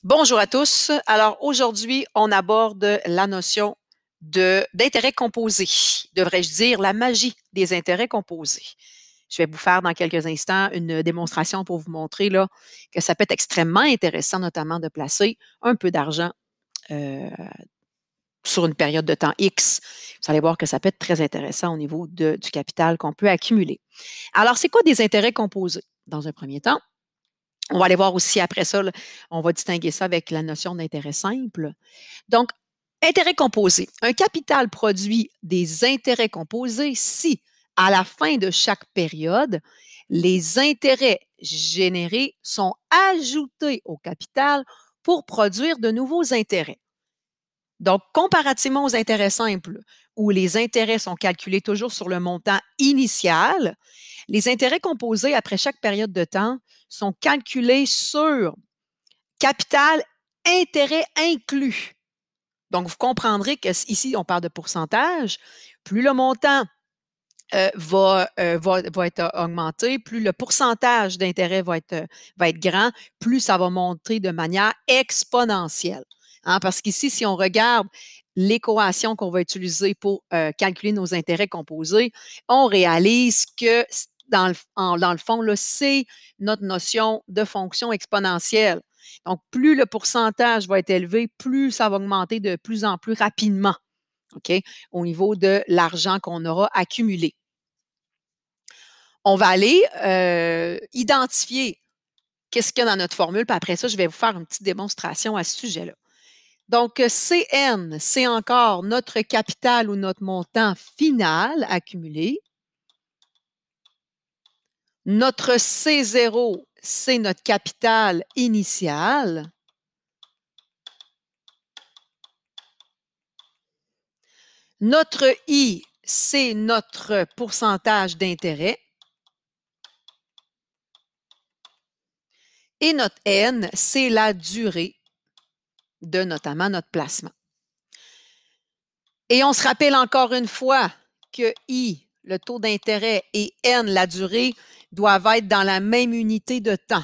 Bonjour à tous. Alors aujourd'hui, on aborde la notion d'intérêt composé. Devrais-je dire la magie des intérêts composés. Je vais vous faire dans quelques instants une démonstration pour vous montrer là, que ça peut être extrêmement intéressant, notamment de placer un peu d'argent euh, sur une période de temps X. Vous allez voir que ça peut être très intéressant au niveau du capital qu'on peut accumuler. Alors, c'est quoi des intérêts composés? Dans un premier temps, on va aller voir aussi après ça, là, on va distinguer ça avec la notion d'intérêt simple. Donc, intérêt composé. Un capital produit des intérêts composés si, à la fin de chaque période, les intérêts générés sont ajoutés au capital pour produire de nouveaux intérêts. Donc, comparativement aux intérêts simples, où les intérêts sont calculés toujours sur le montant initial, les intérêts composés après chaque période de temps sont calculés sur capital, intérêt inclus. Donc, vous comprendrez qu'ici, on parle de pourcentage. Plus le montant va être augmenté, plus le pourcentage d'intérêt va être grand, plus ça va monter de manière exponentielle. Hein, parce qu'ici, si on regarde l'équation qu'on va utiliser pour calculer nos intérêts composés, on réalise que dans le fond, c'est notre notion de fonction exponentielle. Donc, plus le pourcentage va être élevé, plus ça va augmenter de plus en plus rapidement, OK, au niveau de l'argent qu'on aura accumulé. On va aller identifier qu'est-ce qu'il y a dans notre formule, puis après ça, je vais vous faire une petite démonstration à ce sujet-là. Donc, CN, c'est encore notre capital ou notre montant final accumulé. Notre C0, c'est notre capital initial. Notre I, c'est notre pourcentage d'intérêt. Et notre N, c'est la durée de notamment notre placement. Et on se rappelle encore une fois que I, le taux d'intérêt, et N, la durée, doivent être dans la même unité de temps.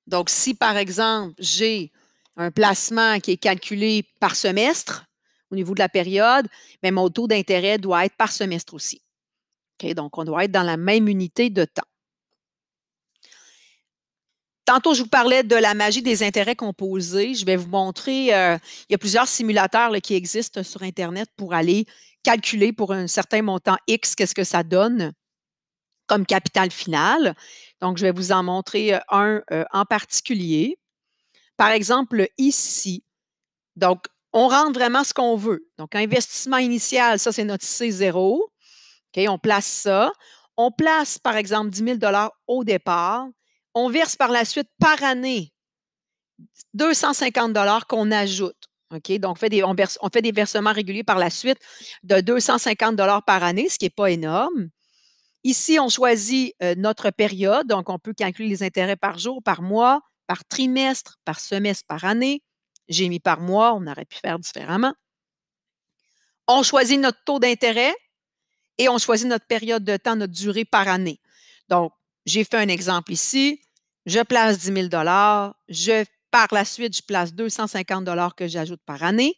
Donc, si par exemple, j'ai un placement qui est calculé par semestre au niveau de la période, mais mon taux d'intérêt doit être par semestre aussi. Okay? Donc, on doit être dans la même unité de temps. Tantôt, je vous parlais de la magie des intérêts composés. Je vais vous montrer, il y a plusieurs simulateurs là, qui existent sur Internet pour aller calculer pour un certain montant X, qu'est-ce que ça donne comme capital final. Donc, je vais vous en montrer un en particulier. Par exemple, ici, donc, on rentre vraiment ce qu'on veut. Donc, investissement initial, ça, c'est notre C0. OK, on place ça. On place, par exemple, 10 000 au départ. On verse par la suite par année 250 qu'on ajoute. OK, donc on fait des versements réguliers par la suite de 250 par année, ce qui n'est pas énorme. Ici, on choisit notre période, donc on peut calculer les intérêts par jour, par mois, par trimestre, par semestre, par année. J'ai mis par mois, on aurait pu faire différemment. On choisit notre taux d'intérêt et on choisit notre période de temps, notre durée par année. Donc, j'ai fait un exemple ici. Je place 10 000 par la suite, je place 250 que j'ajoute par année.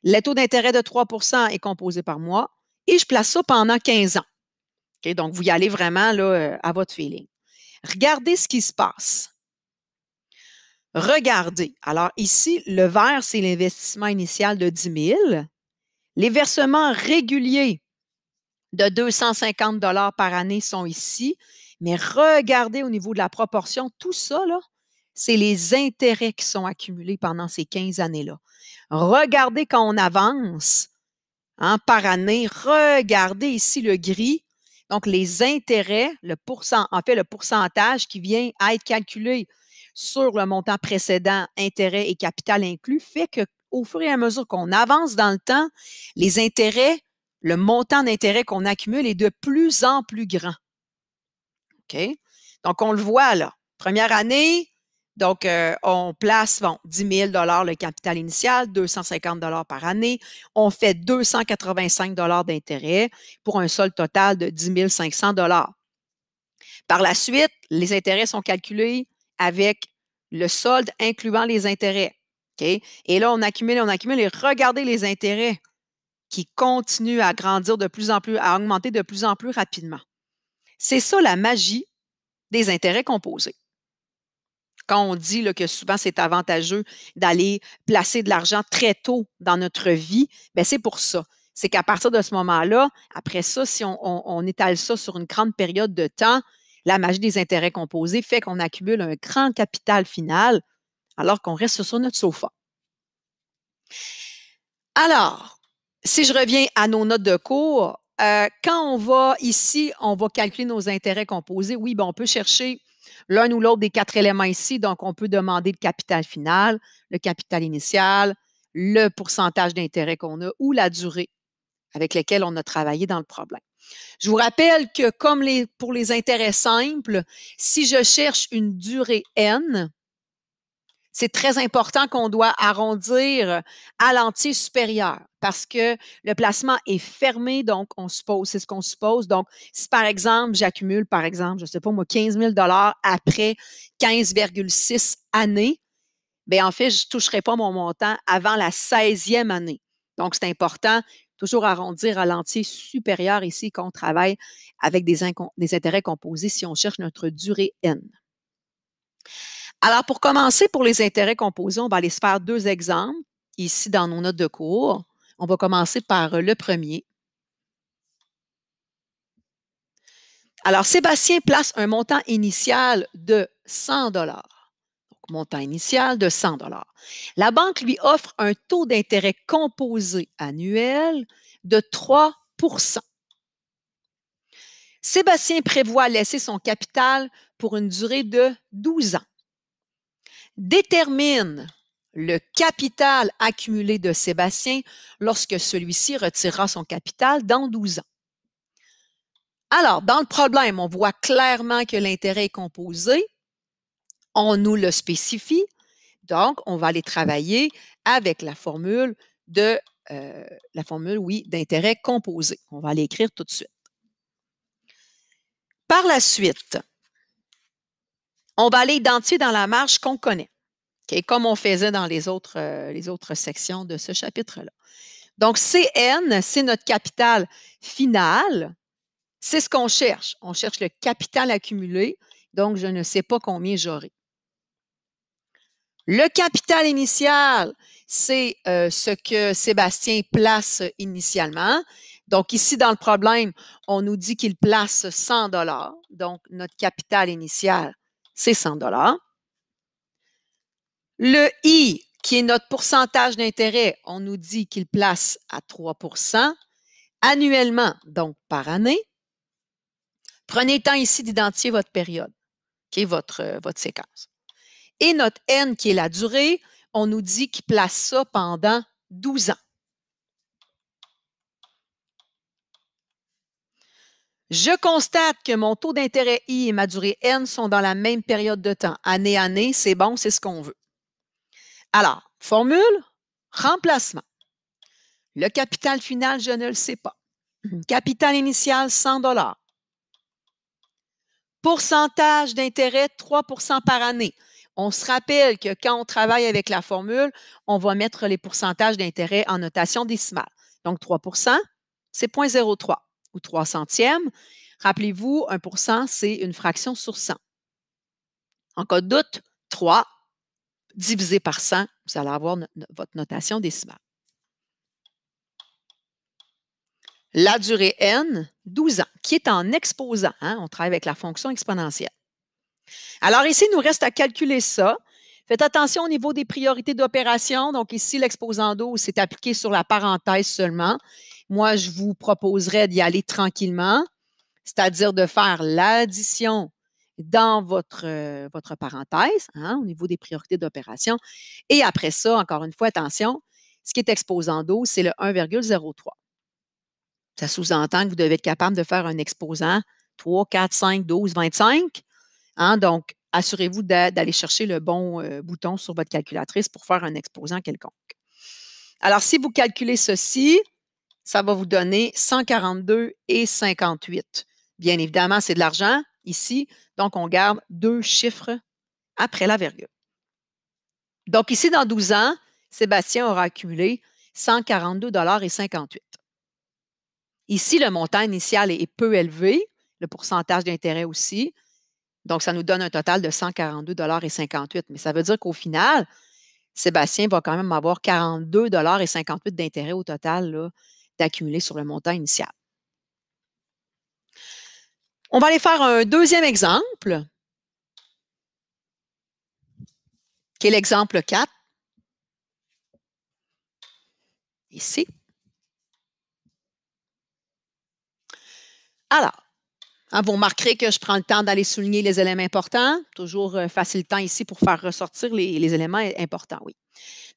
Le taux d'intérêt de 3 est composé par mois et je place ça pendant 15 ans. Okay, donc, vous y allez vraiment là, à votre feeling. Regardez ce qui se passe. Regardez. Alors, ici, le vert, c'est l'investissement initial de 10 000. Les versements réguliers de 250 par année sont ici. Mais regardez au niveau de la proportion, tout ça, là, c'est les intérêts qui sont accumulés pendant ces 15 années-là. Regardez quand on avance par année, regardez ici le gris. Donc, les intérêts, le pourcentage qui vient à être calculé sur le montant précédent, intérêt et capital inclus, fait qu'au fur et à mesure qu'on avance dans le temps, les intérêts, le montant d'intérêt qu'on accumule est de plus en plus grand. OK? Donc, on le voit là. Première année, Donc, on place, bon, 10 000 le capital initial, 250 par année. On fait 285 d'intérêt pour un solde total de 10 500 Par la suite, les intérêts sont calculés avec le solde incluant les intérêts. OK? Et là, on accumule et regardez les intérêts qui continuent à grandir de plus en plus, à augmenter de plus en plus rapidement. C'est ça la magie des intérêts composés. Quand on dit là, que souvent c'est avantageux d'aller placer de l'argent très tôt dans notre vie, bien, c'est pour ça. C'est qu'à partir de ce moment-là, après ça, si on étale ça sur une grande période de temps, la magie des intérêts composés fait qu'on accumule un grand capital final alors qu'on reste sur notre sofa. Alors, si je reviens à nos notes de cours, quand on va ici, on va calculer nos intérêts composés. Oui, bien, on peut chercher l'un ou l'autre des 4 éléments ici. Donc, on peut demander le capital final, le capital initial, le pourcentage d'intérêt qu'on a ou la durée avec laquelle on a travaillé dans le problème. Je vous rappelle que comme pour les intérêts simples, si je cherche une durée N, c'est très important qu'on doit arrondir à l'entier supérieur parce que le placement est fermé, donc c'est ce qu'on suppose. Donc, si par exemple, j'accumule, par exemple, je ne sais pas moi, 15 000 après 15,6 années, bien en fait, je ne toucherai pas mon montant avant la 16e année. Donc, c'est important toujours arrondir à l'entier supérieur ici qu'on travaille avec des intérêts composés si on cherche notre durée N. Alors, pour commencer, pour les intérêts composés, on va aller se faire 2 exemples ici dans nos notes de cours. On va commencer par le premier. Alors, Sébastien place un montant initial de 100 $. Donc, montant initial de 100 $. La banque lui offre un taux d'intérêt composé annuel de 3 %. Sébastien prévoit laisser son capital pour une durée de 12 ans. Détermine le capital accumulé de Sébastien lorsque celui-ci retirera son capital dans 12 ans. Alors, dans le problème, on voit clairement que l'intérêt est composé. On nous le spécifie. Donc, on va aller travailler avec la formule d'intérêt composé. On va l'écrire tout de suite. Par la suite, on va aller identifier dans la marge qu'on connaît. Okay, comme on faisait dans les autres sections de ce chapitre-là. Donc, CN, c'est notre capital final. C'est ce qu'on cherche. On cherche le capital accumulé. Donc, je ne sais pas combien j'aurai. Le capital initial, c'est ce que Sébastien place initialement. Donc, ici, dans le problème, on nous dit qu'il place 100 $. Donc, notre capital initial, c'est 100 $. Le I, qui est notre pourcentage d'intérêt, on nous dit qu'il place à 3 % annuellement, donc par année. Prenez le temps ici d'identifier votre période, qui est votre séquence. Et notre N, qui est la durée, on nous dit qu'il place ça pendant 12 ans. Je constate que mon taux d'intérêt I et ma durée N sont dans la même période de temps. Année, année, c'est bon, c'est ce qu'on veut. Alors, formule, remplacement. Le capital final, je ne le sais pas. Capital initial, 100 $. Pourcentage d'intérêt, 3 % par année. On se rappelle que quand on travaille avec la formule, on va mettre les pourcentages d'intérêt en notation décimale. Donc, 3 %, c'est 0,03 ou 3 centièmes. Rappelez-vous, 1 %, c'est une fraction sur 100. En cas de doute, 3 divisé par 100, vous allez avoir votre notation décimale. La durée N, 12 ans, qui est en exposant. Hein? On travaille avec la fonction exponentielle. Alors ici, il nous reste à calculer ça. Faites attention au niveau des priorités d'opération. Donc ici, l'exposant d'eau, c'est appliqué sur la parenthèse seulement. Moi, je vous proposerais d'y aller tranquillement, c'est-à-dire de faire l'addition dans votre parenthèse, hein, au niveau des priorités d'opération. Et après ça, encore une fois, attention, ce qui est exposant d'eau, c'est le 1,03. Ça sous-entend que vous devez être capable de faire un exposant 3, 4, 5, 12, 25. Hein, donc, assurez-vous d'aller chercher le bon bouton sur votre calculatrice pour faire un exposant quelconque. Alors, si vous calculez ceci, ça va vous donner 142,58. Bien évidemment, c'est de l'argent ici, donc on garde 2 chiffres après la virgule. Donc ici, dans 12 ans, Sébastien aura accumulé 142,58 $. Ici, le montant initial est peu élevé, le pourcentage d'intérêt aussi. Donc, ça nous donne un total de 142,58 $. Mais ça veut dire qu'au final, Sébastien va quand même avoir 42,58 $ d'intérêt au total d'accumuler sur le montant initial. On va aller faire un deuxième exemple, qui est l'exemple 4. Ici. Alors, vous remarquerez que je prends le temps d'aller souligner les éléments importants. Toujours facilitant ici pour faire ressortir les éléments importants, oui.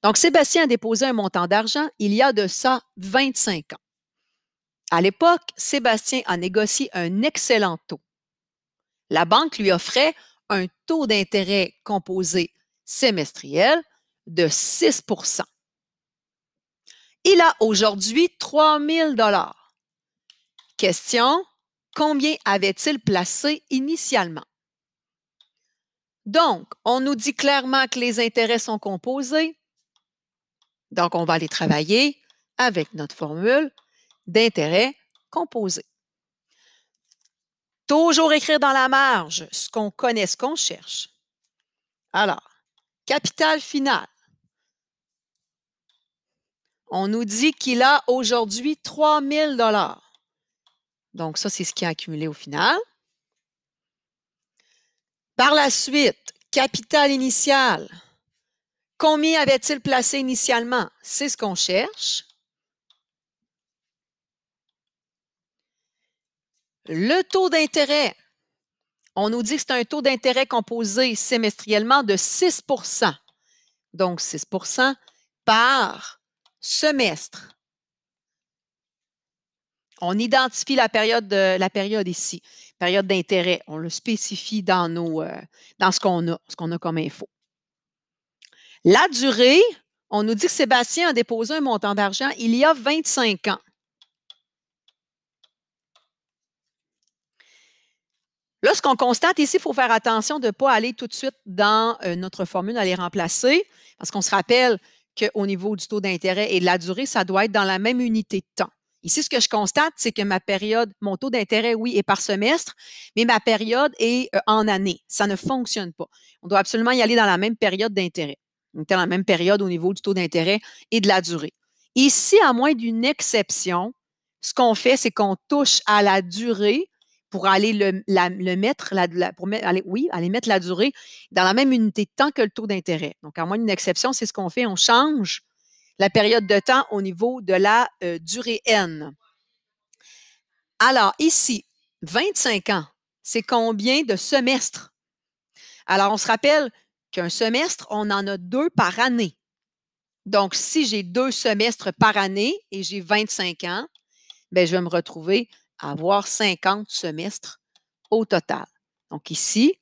Donc, Sébastien a déposé un montant d'argent il y a de ça 25 ans. À l'époque, Sébastien a négocié un excellent taux. La banque lui offrait un taux d'intérêt composé semestriel de 6 %. Il a aujourd'hui 3 000 $. Question, combien avait-il placé initialement? Donc, on nous dit clairement que les intérêts sont composés. Donc, on va aller travailler avec notre formule d'intérêt composé. Toujours écrire dans la marge ce qu'on connaît, ce qu'on cherche. Alors, capital final. On nous dit qu'il a aujourd'hui 3 000 $. Donc, ça, c'est ce qui a accumulé au final. Par la suite, capital initial. Combien avait-il placé initialement? C'est ce qu'on cherche. Le taux d'intérêt. On nous dit que c'est un taux d'intérêt composé semestriellement de 6 %. Donc, 6 % par semestre. On identifie la période ici, période d'intérêt. On le spécifie dans ce qu'on a comme info. La durée, on nous dit que Sébastien a déposé un montant d'argent il y a 25 ans. Là, ce qu'on constate ici, il faut faire attention de ne pas aller tout de suite dans notre formule à les remplacer, parce qu'on se rappelle qu'au niveau du taux d'intérêt et de la durée, ça doit être dans la même unité de temps. Ici, ce que je constate, c'est que mon taux d'intérêt, oui, est par semestre, mais ma période est en année. Ça ne fonctionne pas. On doit absolument y aller dans la même période d'intérêt. Donc, dans la même période au niveau du taux d'intérêt et de la durée. Ici, à moins d'une exception, ce qu'on fait, c'est qu'on touche à la durée pour aller aller mettre la durée dans la même unité de temps que le taux d'intérêt. Donc, à moins d'une exception, c'est ce qu'on fait. On change la période de temps au niveau de la durée N. Alors, ici, 25 ans, c'est combien de semestres? Alors, on se rappelle qu'un semestre, on en a 2 par année. Donc, si j'ai 2 semestres par année et j'ai 25 ans, bien, je vais me retrouver à avoir 50 semestres au total. Donc, ici,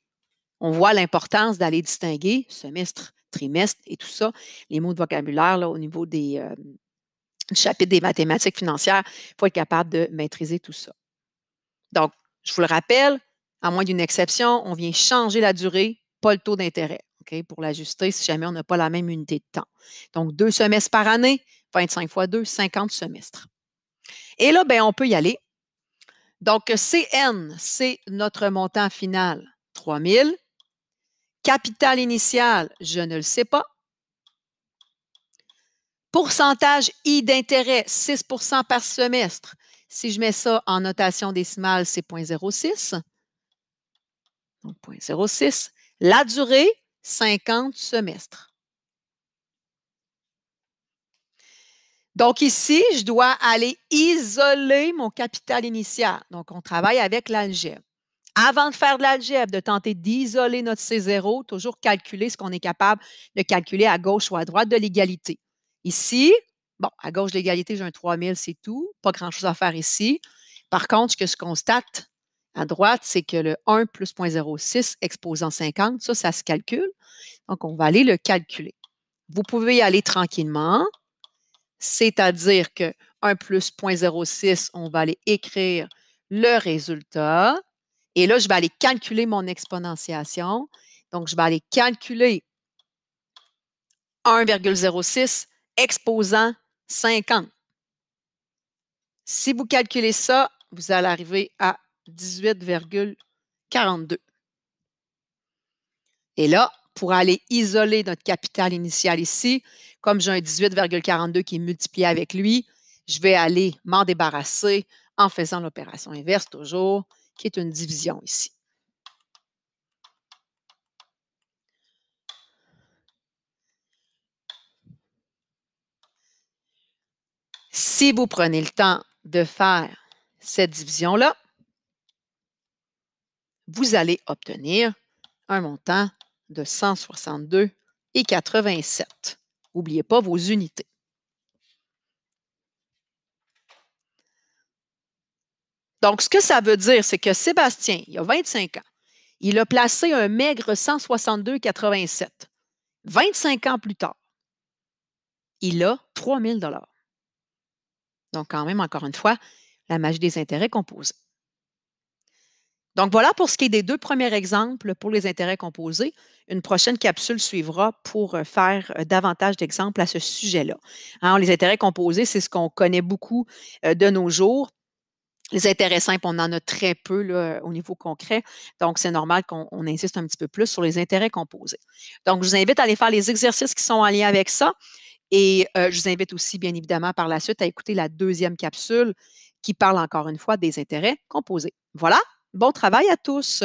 on voit l'importance d'aller distinguer semestre, trimestre et tout ça. Les mots de vocabulaire là, au niveau du chapitre des mathématiques financières, il faut être capable de maîtriser tout ça. Donc, je vous le rappelle, à moins d'une exception, on vient changer la durée, pas le taux d'intérêt, OK, pour l'ajuster si jamais on n'a pas la même unité de temps. Donc, 2 semestres par année, 25 fois 2, 50 semestres. Et là, bien, on peut y aller. Donc, CN, c'est notre montant final, 3 000. Capital initial, je ne le sais pas. Pourcentage I d'intérêt, 6 % par semestre. Si je mets ça en notation décimale, c'est 0,06. Donc, 0,06. La durée, 50 semestres. Donc, ici, je dois aller isoler mon capital initial. Donc, on travaille avec l'algèbre. Avant de faire de l'algèbre, de tenter d'isoler notre C0, toujours calculer ce qu'on est capable de calculer à gauche ou à droite de l'égalité. Ici, bon, à gauche de l'égalité, j'ai un 3 000, c'est tout. Pas grand-chose à faire ici. Par contre, ce que je constate À droite, c'est que le 1 plus 0,06 exposant 50, ça se calcule. Donc, on va aller le calculer. Vous pouvez y aller tranquillement, c'est-à-dire que 1 plus 0,06, on va aller écrire le résultat. Et là, je vais aller calculer mon exponentiation. Donc, je vais aller calculer 1,06 exposant 50. Si vous calculez ça, vous allez arriver à 18,42. Et là, pour aller isoler notre capital initial ici, comme j'ai un 18,42 qui est multiplié avec lui, je vais aller m'en débarrasser en faisant l'opération inverse toujours, qui est une division ici. Si vous prenez le temps de faire cette division-là, vous allez obtenir un montant de 162,87. N'oubliez pas vos unités. Donc, ce que ça veut dire, c'est que Sébastien, il a 25 ans. Il a placé un maigre 162,87. 25 ans plus tard, il a 3 000 $. Donc, quand même, encore une fois, la magie des intérêts composés. Donc, voilà pour ce qui est des deux premiers exemples pour les intérêts composés. Une prochaine capsule suivra pour faire davantage d'exemples à ce sujet-là. Alors, les intérêts composés, c'est ce qu'on connaît beaucoup de nos jours. Les intérêts simples, on en a très peu là, au niveau concret. Donc, c'est normal qu'on insiste un petit peu plus sur les intérêts composés. Donc, je vous invite à aller faire les exercices qui sont en lien avec ça. Et je vous invite aussi, bien évidemment, par la suite, à écouter la deuxième capsule qui parle encore une fois des intérêts composés. Voilà, bon travail à tous.